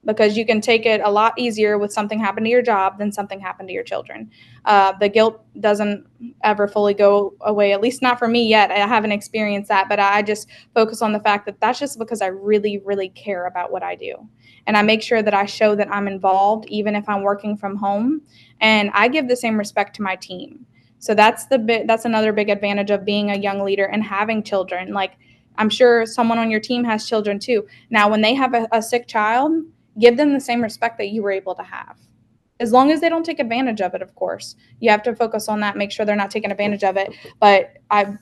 because you can take it a lot easier with something happened to your job than something happened to your children. The guilt doesn't ever fully go away, at least not for me yet. I haven't experienced that, but I just focus on the fact that that's just because I really, really care about what I do. And I make sure that I show that I'm involved, even if I'm working from home. And I give the same respect to my team. So that's another big advantage of being a young leader and having children. Like, I'm sure someone on your team has children too. Now, when they have a sick child, give them the same respect that you were able to have. As long as they don't take advantage of it, of course. You have to focus on that, make sure they're not taking advantage of it. But I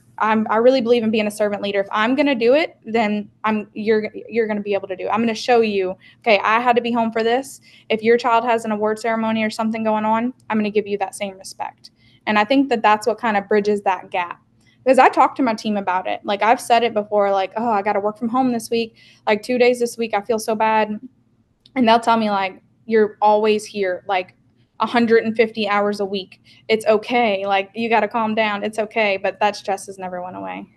really believe in being a servant leader. If I'm going to do it, then you're going to be able to do it. I'm going to show you, okay, I had to be home for this. If your child has an award ceremony or something going on, I'm going to give you that same respect. And I think that that's what kind of bridges that gap. Because I talked to my team about it. Like, I've said it before, like, oh, I got to work from home this week. Like 2 days this week, I feel so bad. And they'll tell me, like, you're always here, like 150 hours a week. It's okay. Like, you got to calm down. It's okay. But that stress has never went away.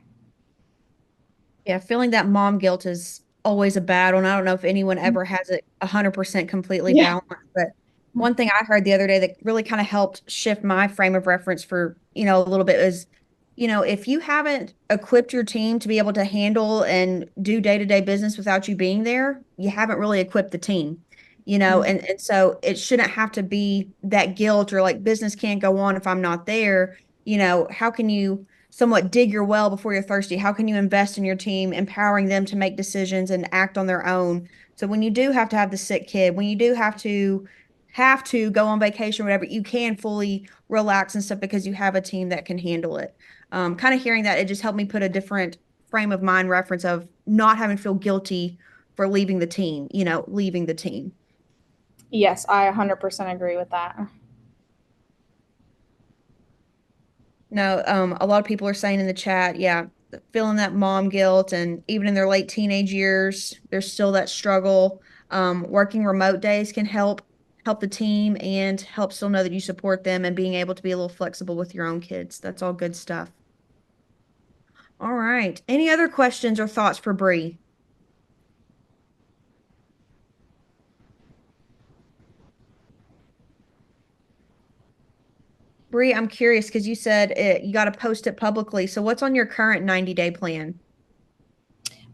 Yeah, feeling that mom guilt is always a bad one. I don't know if anyone ever has it 100% completely Yeah. balanced, but one thing I heard the other day that really kind of helped shift my frame of reference for, a little bit is, if you haven't equipped your team to be able to handle and do day-to-day business without you being there, you haven't really equipped the team, and so it shouldn't have to be that guilt or like business can't go on if I'm not there. How can you somewhat dig your well before you're thirsty? How can you invest in your team, empowering them to make decisions and act on their own? So when you do have to have the sick kid, when you do have to go on vacation, or whatever, you can fully relax and stuff because you have a team that can handle it. Kind of hearing that, it just helped me put a different frame of mind reference of not having to feel guilty for leaving the team, leaving the team. Yes, I 100% agree with that. No, a lot of people are saying in the chat, yeah, feeling that mom guilt, and even in their late teenage years, there's still that struggle. Working remote days can help the team and help still know that you support them, and being able to be a little flexible with your own kids. That's all good stuff. All right. Any other questions or thoughts for Bree? Bree, I'm curious because you said you got to post it publicly. So what's on your current 90-day plan?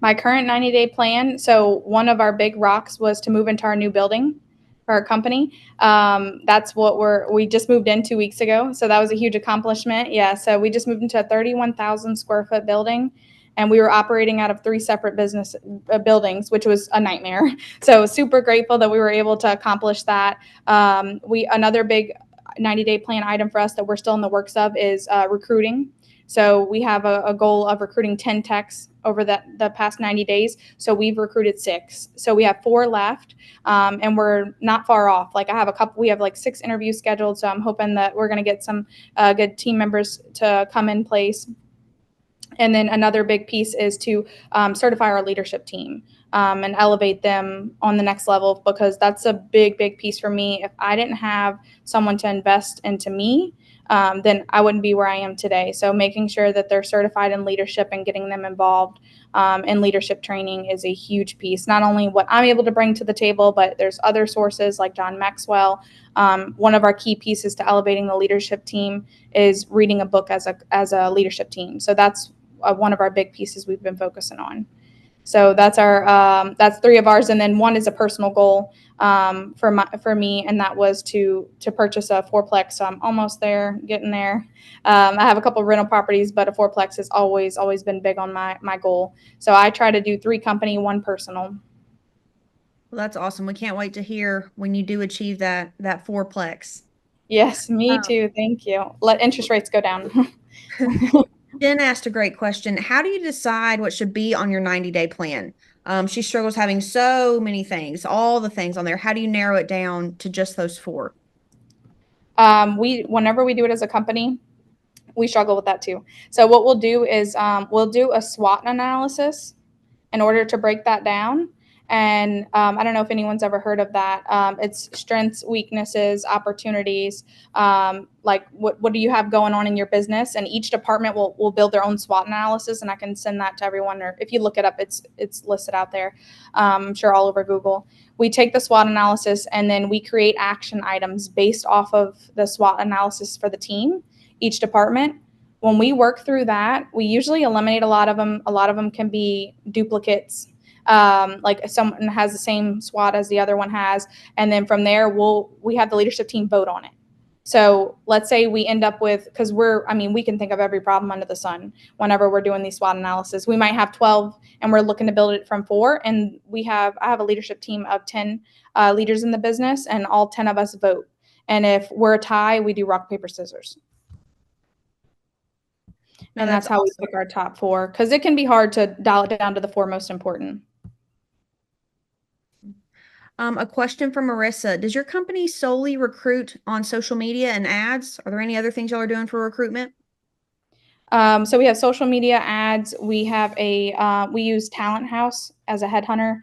My current 90-day plan. So one of our big rocks was to move into our new building for our company. That's what we just moved in 2 weeks ago. So that was a huge accomplishment. Yeah. So we just moved into a 31,000 square foot building, and we were operating out of 3 separate business buildings, which was a nightmare. So super grateful that we were able to accomplish that. Another big 90-day plan item for us that we're still in the works of is recruiting. So we have a goal of recruiting 10 techs over the past 90 days. So we've recruited 6. So we have 4 left, and we're not far off. Like we have like 6 interviews scheduled. So I'm hoping that we're going to get some good team members to come in place. And then another big piece is to certify our leadership team and elevate them on the next level, because that's a big, big piece for me. If I didn't have someone to invest into me, then I wouldn't be where I am today. So making sure that they're certified in leadership and getting them involved in leadership training is a huge piece. Not only what I'm able to bring to the table, but there's other sources like John Maxwell. One of our key pieces to elevating the leadership team is reading a book as a leadership team. So that's one of our big pieces we've been focusing on. So that's that's 3 of ours, and then 1 is a personal goal for me, and that was to purchase a 4-plex. So I'm almost there, getting there. I have a couple of rental properties, but a 4-plex has always been big on my goal. So I try to do 3 company, 1 personal. Well, that's awesome. We can't wait to hear when you do achieve that 4-plex. Yes, me too. Thank you. Let interest rates go down. Jen asked a great question. How do you decide what should be on your 90-day plan? She struggles having so many things, all the things on there. How do you narrow it down to just those 4? Whenever we do it as a company, we struggle with that too. So what we'll do is we'll do a SWOT analysis in order to break that down. And I don't know if anyone's ever heard of that. It's strengths, weaknesses, opportunities. Like what do you have going on in your business? And each department will build their own SWOT analysis, and I can send that to everyone. Or if you look it up, it's listed out there. I'm sure all over Google. We take the SWOT analysis and then we create action items based off of the SWOT analysis for the team, each department. When we work through that, we usually eliminate a lot of them. A lot of them can be duplicates. Like if someone has the same SWOT as the other one has, and then from there we have the leadership team vote on it. So let's say we end up with, because we can think of every problem under the sun whenever we're doing these SWOT analysis. We might have 12 and we're looking to build it from 4, and I have a leadership team of 10 leaders in the business, and all 10 of us vote. And if we're a tie, we do rock, paper, scissors. And that's how awesome. we pick our top 4, because it can be hard to dial it down to the 4 most important. A question from Marissa. Does your company solely recruit on social media and ads? Are there any other things y'all are doing for recruitment? So we have social media ads. We use Talent House as a headhunter.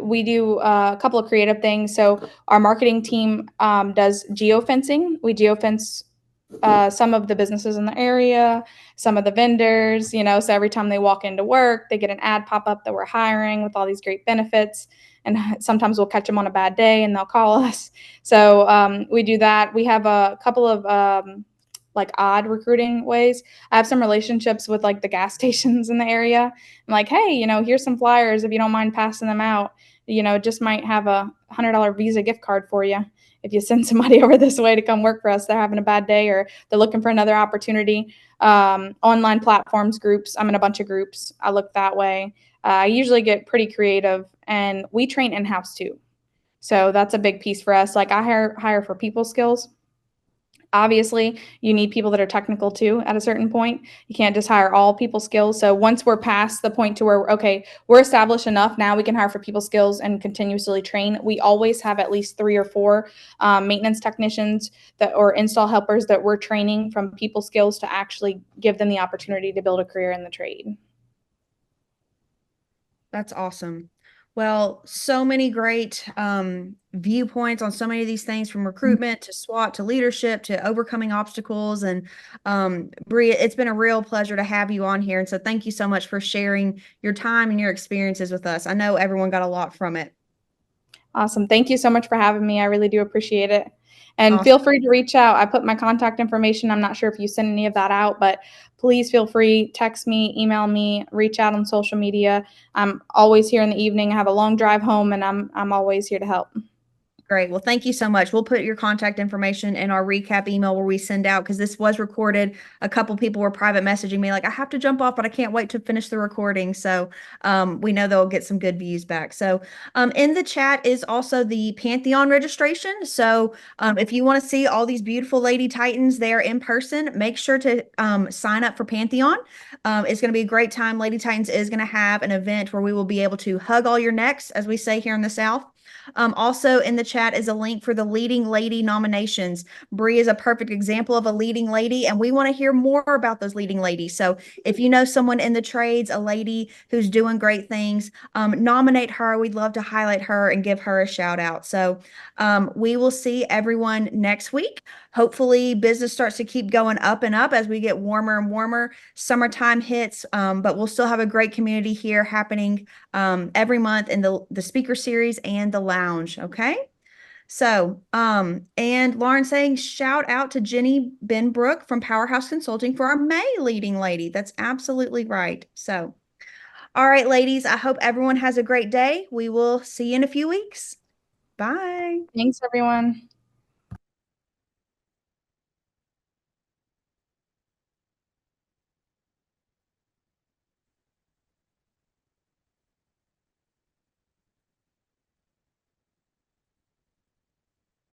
We do a couple of creative things. So our marketing team does geofencing. We geofence some of the businesses in the area, some of the vendors, so every time they walk into work, they get an ad pop up that we're hiring with all these great benefits. And sometimes we'll catch them on a bad day and they'll call us. So we do that. We have a couple of like odd recruiting ways. I have some relationships with like the gas stations in the area. I'm like, hey, here's some flyers if you don't mind passing them out. Just might have a $100 Visa gift card for you. If you send somebody over this way to come work for us, they're having a bad day or they're looking for another opportunity. Online platforms, groups. I'm in a bunch of groups. I look that way. I usually get pretty creative, and we train in-house too. So that's a big piece for us. Like I hire for people skills. Obviously, you need people that are technical too at a certain point. You can't just hire all people skills. So once we're past the point to where, we're established enough, now we can hire for people skills and continuously train. We always have at least 3 or 4 maintenance technicians or install helpers that we're training from people skills to actually give them the opportunity to build a career in the trade. That's awesome. Well, so many great viewpoints on so many of these things, from recruitment to SWOT to leadership to overcoming obstacles. And Bria, it's been a real pleasure to have you on here. And so thank you so much for sharing your time and your experiences with us. I know everyone got a lot from it. Awesome. Thank you so much for having me. I really do appreciate it. And Awesome. feel free to reach out. I put my contact information. I'm not sure if you send any of that out, but please feel free, text me, email me, reach out on social media. I'm always here in the evening. I have a long drive home and I'm always here to help. Great. Well, thank you so much. We'll put your contact information in our recap email where we send out, because this was recorded. A couple people were private messaging me like, I have to jump off, but I can't wait to finish the recording. So we know they'll get some good views back. So in the chat is also the Pantheon registration. So if you want to see all these beautiful Lady Titans there in person, make sure to sign up for Pantheon. It's going to be a great time. Lady Titans is going to have an event where we will be able to hug all your necks, as we say here in the South. Also in the chat is a link for the leading lady nominations. Bree is a perfect example of a leading lady, and we want to hear more about those leading ladies. So if you know someone in the trades, a lady who's doing great things, nominate her. We'd love to highlight her and give her a shout out. So we will see everyone next week. Hopefully business starts to keep going up and up as we get warmer and warmer. Summertime hits, but we'll still have a great community here happening every month in the speaker series and the lounge. Okay. So, and Lauren saying, shout out to Jenny Benbrook from Powerhouse Consulting for our May leading lady. That's absolutely right. So, all right, ladies, I hope everyone has a great day. We will see you in a few weeks. Bye. Thanks, everyone.